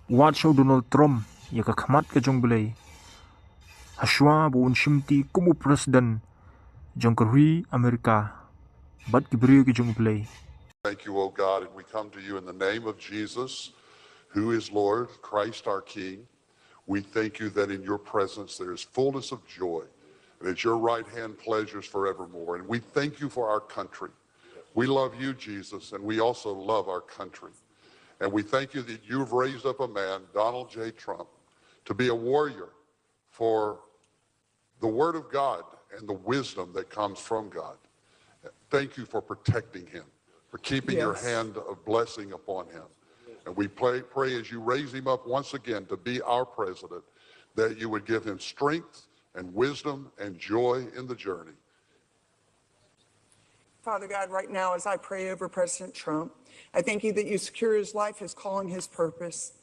Watch how Donald Trump ya ka khamat ka jong belay. Shwa buun shimti kumu president jong kari Amerika. Bat kibriyo ki jong belay. Thank you, O God, and we come to you in the name of Jesus, who is Lord, Christ our King. We thank you that in your presence there is fullness of joy, and at your right hand pleasures forevermore. And we thank you for our country. We love you, Jesus, and we also love our country. And we thank you that you've raised up a man, Donald J. Trump, to be a warrior for the Word of God and the wisdom that comes from God. Thank you for protecting him, for keeping your hand of blessing upon him. And we pray as you raise him up once again to be our president, that you would give him strength and wisdom and joy in the journey. Father God, right now, as I pray over President Trump, I thank you that you secure his life, his calling, his purpose.